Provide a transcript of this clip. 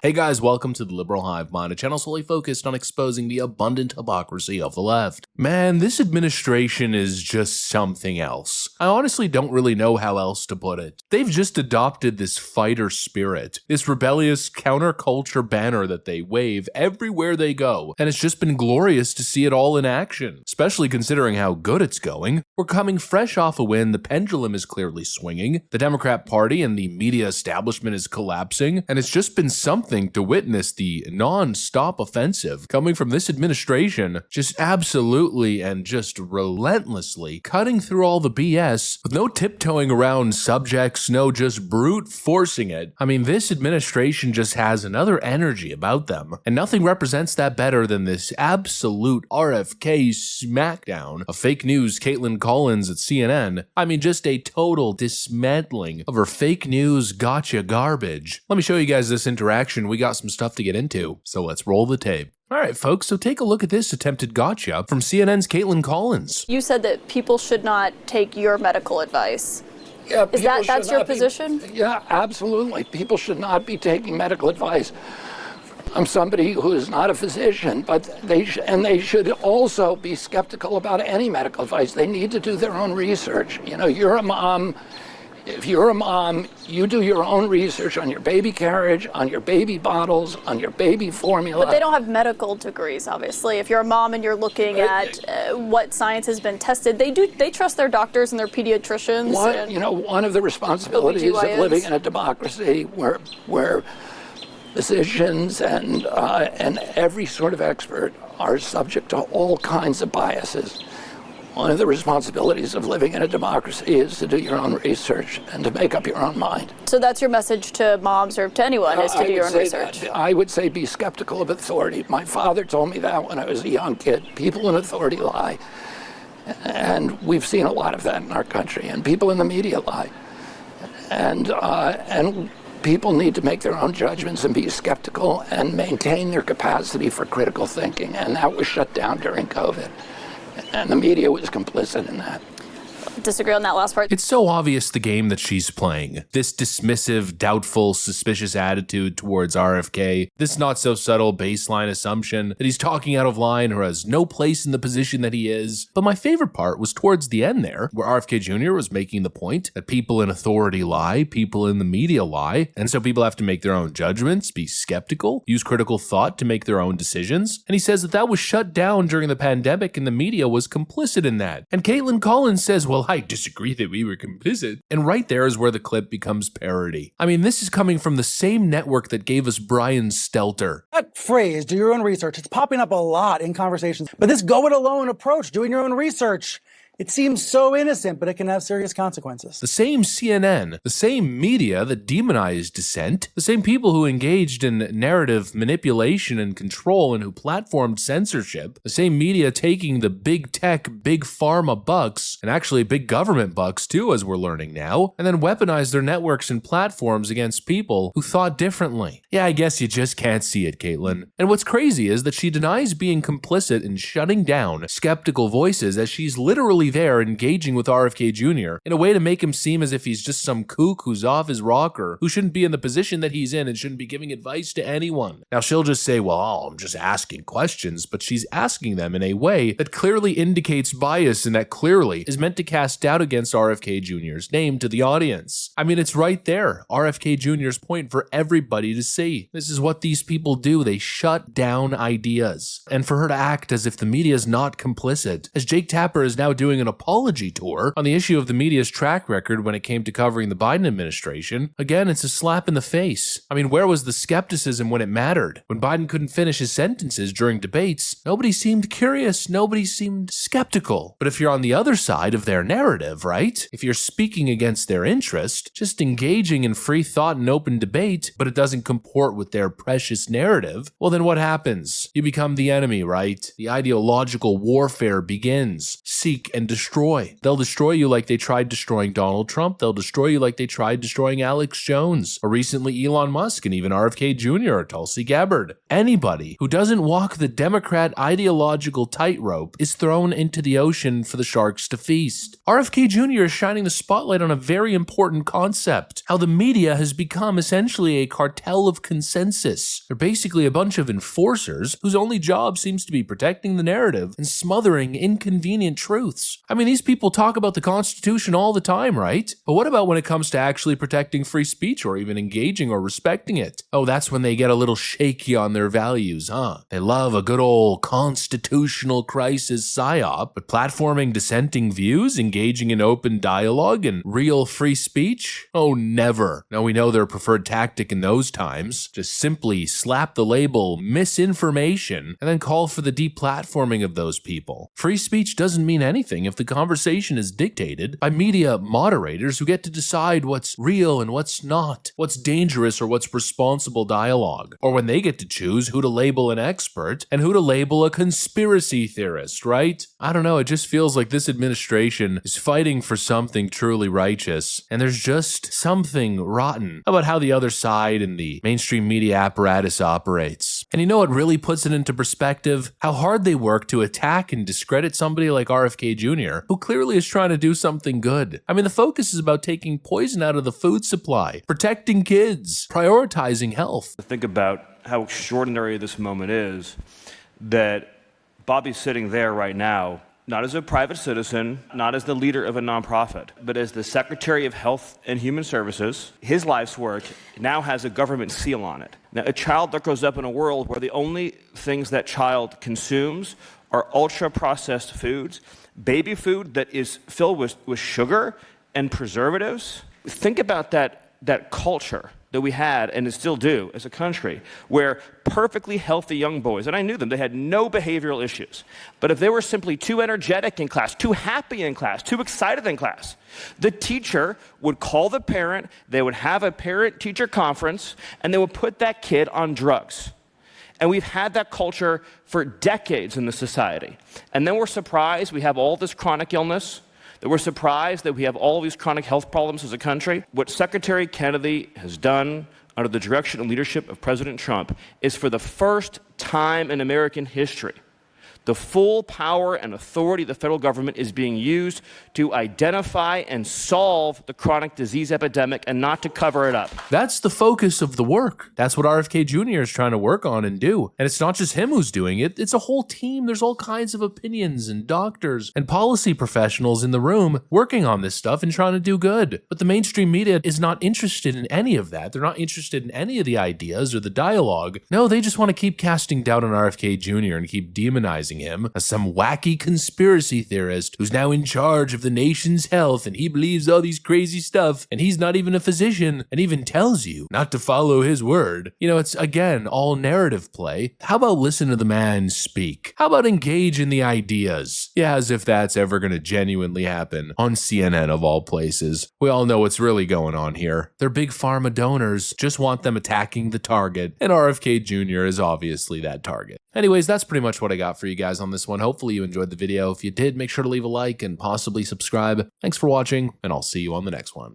Hey guys, welcome to the Liberal Hive Mind, a channel solely focused on exposing the abundant hypocrisy of the left. Man, this administration is just something else. I honestly don't really know how else to put it. They've just adopted this fighter spirit, this rebellious counterculture banner that they wave everywhere they go, and it's just been glorious to see it all in action, especially considering how good it's going. We're coming fresh off a win, the pendulum is clearly swinging, the Democrat Party and the media establishment is collapsing, and it's just been something to witness the non-stop offensive coming from this administration, just absolutely and just relentlessly cutting through all the BS with no tiptoeing around subjects, no just brute forcing it. I mean, this administration just has another energy about them, and nothing represents that better than this absolute RFK smackdown of fake news Kaitlan Collins at CNN. I mean, just a total dismantling of her fake news gotcha garbage. Let me show you guys this interaction. We got some stuff to get into, so let's roll the tape. Alright folks, so take a look at this attempted gotcha from CNN's Kaitlan Collins. You said that people should not take your medical advice. Yeah, that's your position? Yeah, absolutely. People should not be taking medical advice. I'm somebody who is not a physician, but they should also be skeptical about any medical advice. They need to do their own research. You know, you're a mom. If you're a mom, you do your own research on your baby carriage, on your baby bottles, on your baby formula. But they don't have medical degrees, obviously. If you're a mom and you're looking at what science has been tested, they trust their doctors and their pediatricians. One of the responsibilities of living in a democracy where physicians and every sort of expert are subject to all kinds of biases. One of the responsibilities of living in a democracy is to do your own research and to make up your own mind. So that's your message to moms or to anyone, is to do your own research? I would say be skeptical of authority. My father told me that when I was a young kid. People in authority lie. And we've seen a lot of that in our country. And people in the media lie. And people need to make their own judgments and be skeptical and maintain their capacity for critical thinking. And that was shut down during COVID. And the media was complicit in that. Disagree on that last part. It's so obvious the game that she's playing. This dismissive, doubtful, suspicious attitude towards RFK, this not so subtle baseline assumption that he's talking out of line or has no place in the position that he is. But my favorite part was towards the end there, where RFK Jr. was making the point that people in authority lie, people in the media lie, and so people have to make their own judgments, be skeptical, use critical thought to make their own decisions. And he says that was shut down during the pandemic and the media was complicit in that. And Kaitlan Collins says, well, I disagree that we were complicit. And right there is where the clip becomes parody. I mean, this is coming from the same network that gave us Brian Stelter. That phrase, do your own research, it's popping up a lot in conversations. But this go it alone approach, doing your own research, it seems so innocent, but it can have serious consequences. The same CNN, the same media that demonized dissent, the same people who engaged in narrative manipulation and control and who platformed censorship, the same media taking the big tech, big pharma bucks, and actually big government bucks too, as we're learning now, and then weaponized their networks and platforms against people who thought differently. Yeah, I guess you just can't see it, Kaitlan. And what's crazy is that she denies being complicit in shutting down skeptical voices as she's literally there engaging with RFK Jr. in a way to make him seem as if he's just some kook who's off his rocker, who shouldn't be in the position that he's in and shouldn't be giving advice to anyone. Now she'll just say, well, I'm just asking questions, but she's asking them in a way that clearly indicates bias and that clearly is meant to cast doubt against RFK Jr.'s name to the audience. I mean, it's right there, RFK Jr.'s point for everybody to see. This is what these people do. They shut down ideas. And for her to act as if the media is not complicit, as Jake Tapper is now doing an apology tour on the issue of the media's track record when it came to covering the Biden administration, again, it's a slap in the face. I mean, where was the skepticism when it mattered? When Biden couldn't finish his sentences during debates, nobody seemed curious, nobody seemed skeptical. But if you're on the other side of their narrative, right? If you're speaking against their interest, just engaging in free thought and open debate, but it doesn't comport with their precious narrative, well then what happens? You become the enemy, right? The ideological warfare begins. Seek and destroy. They'll destroy you like they tried destroying Donald Trump. They'll destroy you like they tried destroying Alex Jones, or recently Elon Musk, and even RFK Jr. or Tulsi Gabbard. Anybody who doesn't walk the Democrat ideological tightrope is thrown into the ocean for the sharks to feast. RFK Jr. is shining the spotlight on a very important concept: how the media has become essentially a cartel of consensus. They're basically a bunch of enforcers whose only job seems to be protecting the narrative and smothering inconvenient truths. I mean, these people talk about the Constitution all the time, right? But what about when it comes to actually protecting free speech or even engaging or respecting it? Oh, that's when they get a little shaky on their values, huh? They love a good old constitutional crisis psyop, but platforming dissenting views, engaging in open dialogue, and real free speech? Oh, never. Now, we know their preferred tactic in those times: just simply slap the label misinformation and then call for the deplatforming of those people. Free speech doesn't mean anything if the conversation is dictated by media moderators who get to decide what's real and what's not, what's dangerous or what's responsible dialogue, or when they get to choose who to label an expert and who to label a conspiracy theorist, right? I don't know, it just feels like this administration is fighting for something truly righteous, and there's just something rotten about how the other side and the mainstream media apparatus operates. And you know what really puts it into perspective? How hard they work to attack and discredit somebody like RFK Jr., who clearly is trying to do something good. I mean, the focus is about taking poison out of the food supply, protecting kids, prioritizing health. Think about how extraordinary this moment is, that Bobby's sitting there right now, not as a private citizen, not as the leader of a nonprofit, but as the Secretary of Health and Human Services. His life's work now has a government seal on it. Now, a child that grows up in a world where the only things that child consumes are ultra-processed foods, baby food that is filled with sugar and preservatives. Think about that culture that we had and still do as a country, where perfectly healthy young boys, and I knew them, they had no behavioral issues, but if they were simply too energetic in class, too happy in class, too excited in class, the teacher would call the parent, they would have a parent-teacher conference, and they would put that kid on drugs. And we've had that culture for decades in the society. And then we're surprised we have all this chronic illness, that we're surprised that we have all these chronic health problems as a country. What Secretary Kennedy has done under the direction and leadership of President Trump is, for the first time in American history, the full power and authority of the federal government is being used to identify and solve the chronic disease epidemic and not to cover it up. That's the focus of the work. That's what RFK Jr. is trying to work on and do. And it's not just him who's doing it. It's a whole team. There's all kinds of opinions and doctors and policy professionals in the room working on this stuff and trying to do good. But the mainstream media is not interested in any of that. They're not interested in any of the ideas or the dialogue. No, they just want to keep casting doubt on RFK Jr. and keep demonizing him as some wacky conspiracy theorist who's now in charge of the nation's health, and he believes all these crazy stuff, and he's not even a physician, and even tells you not to follow his word. You know, it's, again, all narrative play. How about listen to the man speak? How about engage in the ideas? Yeah, as if that's ever going to genuinely happen on CNN of all places. We all know what's really going on here. Their big pharma donors just want them attacking the target, and RFK Jr. is obviously that target. Anyways, that's pretty much what I got for you guys on this one. Hopefully you enjoyed the video. If you did, make sure to leave a like and possibly subscribe. Thanks for watching, and I'll see you on the next one.